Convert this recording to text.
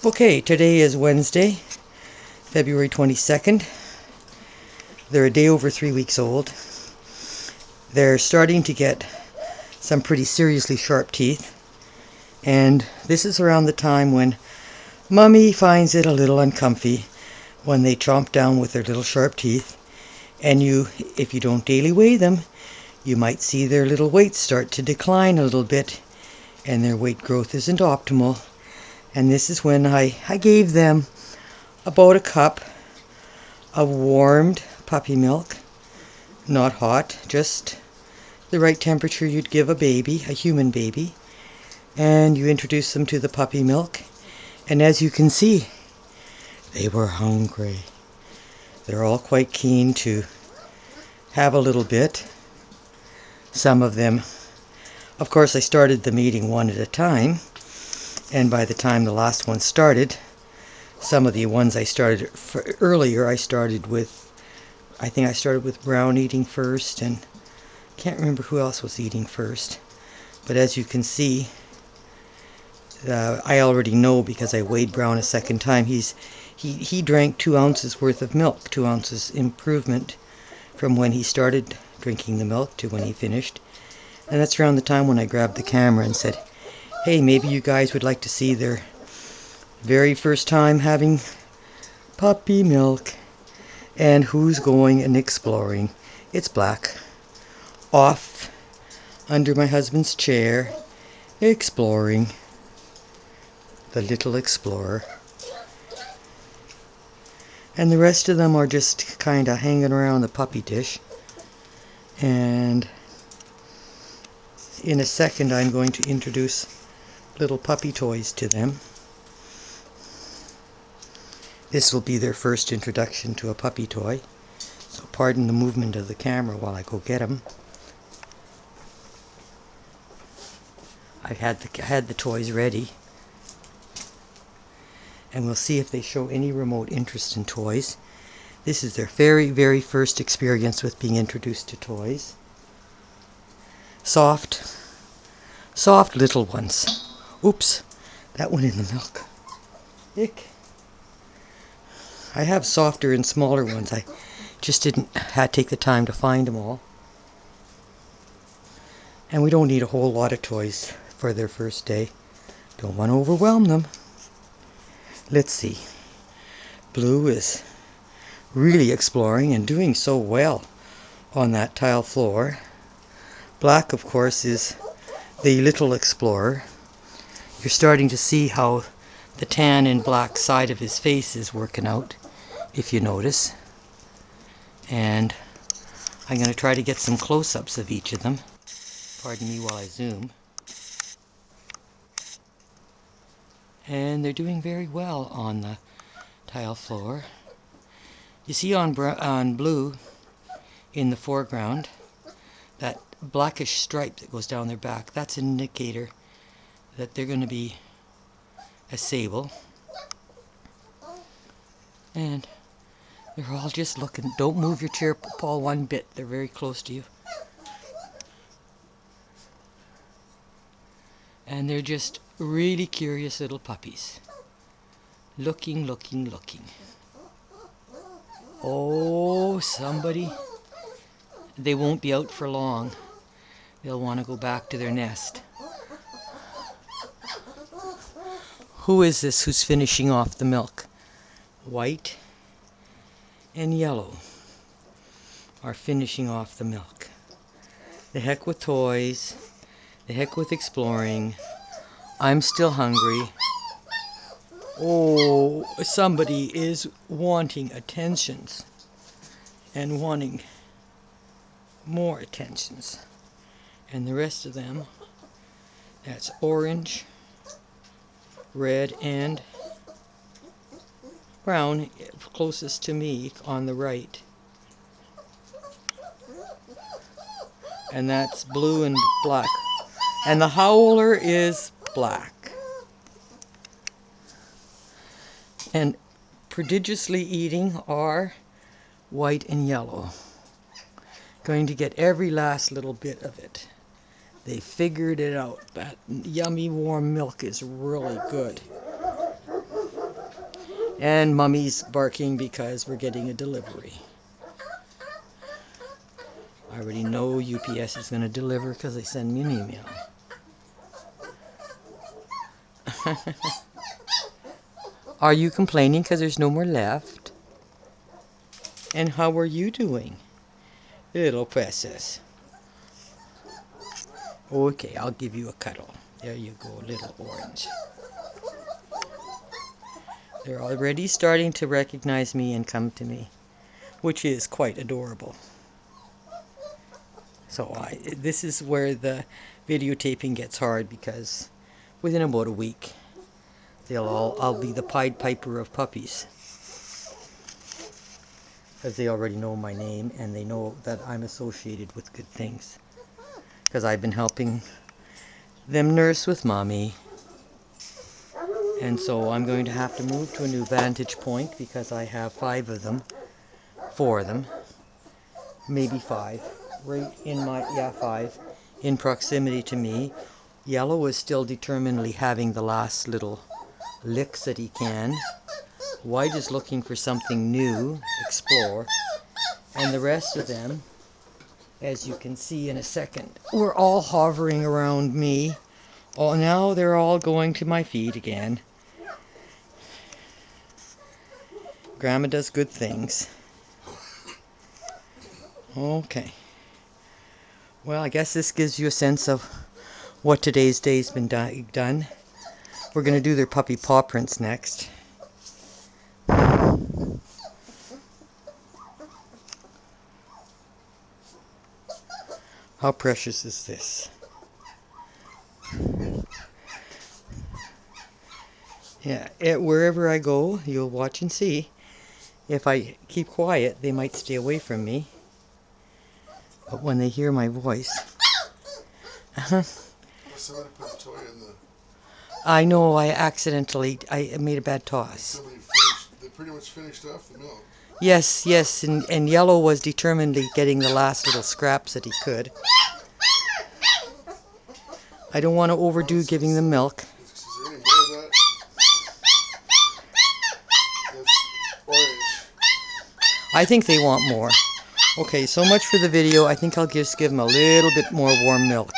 Okay, today is Wednesday, February 22nd. They're a day over 3 weeks old. They're starting to get some pretty seriously sharp teeth. And this is around the time when Mummy finds it a little uncomfy when they chomp down with their little sharp teeth. And if you don't daily weigh them, you might see their little weight start to decline a little bit, and their weight growth isn't optimal. And this is when I gave them about a cup of warmed puppy milk. Not hot, just the right temperature you'd give a baby, a human baby. And you introduce them to the puppy milk. And as you can see, they were hungry. They're all quite keen to have a little bit. Some of them, of course, I started them eating one at a time. And by the time the last one started, some of the ones I started earlier, I started with Brown eating first, and can't remember who else was eating first. But as you can see, I already know because I weighed Brown a second time. He drank 2 ounces worth of milk, 2 ounces improvement from when he started drinking the milk to when he finished. And that's around the time when I grabbed the camera and said, hey, maybe you guys would like to see their very first time having puppy milk. And who's going and exploring? It's Black. Off under my husband's chair, exploring. The little explorer. And the rest of them are just kind of hanging around the puppy dish. And in a second I'm going to introduce little puppy toys to them. This will be their first introduction to a puppy toy. So pardon the movement of the camera while I go get them. I've had the toys ready. And we'll see if they show any remote interest in toys. This is their very, very first experience with being introduced to toys. Soft little ones. Oops, that went in the milk. Ick. I have softer and smaller ones. I just didn't take the time to find them all. And we don't need a whole lot of toys for their first day. Don't want to overwhelm them. Let's see. Blue is really exploring and doing so well on that tile floor. Black, of course, is the little explorer. You're starting to see how the tan and black side of his face is working out, if you notice. And I'm going to try to get some close-ups of each of them. Pardon me while I zoom. And they're doing very well on the tile floor. You see on Blue in the foreground, that blackish stripe that goes down their back, that's an indicator that they're going to be a sable. And they're all just looking. Don't move your chair, Paul, one bit. They're very close to you. And they're just really curious little puppies. Looking. Oh, somebody. They won't be out for long. They'll want to go back to their nest. Who is this who's finishing off the milk? White and yellow are finishing off the milk. The heck with toys. The heck with exploring. I'm still hungry. Oh, somebody is wanting attentions and wanting more attentions. And the rest of them, that's orange, red, and brown, closest to me on the right. And that's blue and black. And the howler is black. And prodigiously eating are white and yellow. Going to get every last little bit of it. They figured it out. That yummy warm milk is really good. And Mummy's barking because we're getting a delivery. I already know UPS is going to deliver because they send me an email. Are you complaining because there's no more left? And how are you doing, little princess? Okay, I'll give you a cuddle. There you go, little orange. They're already starting to recognize me and come to me, which is quite adorable. So this is where the videotaping gets hard, because within about a week, I'll be the Pied Piper of puppies. Because they already know my name and they know that I'm associated with good things. Because I've been helping them nurse with Mommy. And so I'm going to have to move to a new vantage point because I have 4 of them, maybe 5, right in my, 5, in proximity to me. Yellow is still determinedly having the last little licks that he can. White is looking for something new, explore. And the rest of them, as you can see in a second, were all hovering around me. Oh, now they're all going to my feet again. Grandma does good things. Okay. Well, I guess this gives you a sense of what today's day's been done. We're going to do their puppy paw prints next. How precious is this? Yeah, wherever I go, you'll watch and see. If I keep quiet, they might stay away from me. But when they hear my voice... Somebody put a toy in the... I know, I made a bad toss. They pretty much finished off the milk. Yes, and Yellow was determinedly getting the last little scraps that he could. I don't want to overdo giving them milk. Is there any more of that? That's orange. I think they want more. Okay, so much for the video. I think I'll just give them a little bit more warm milk.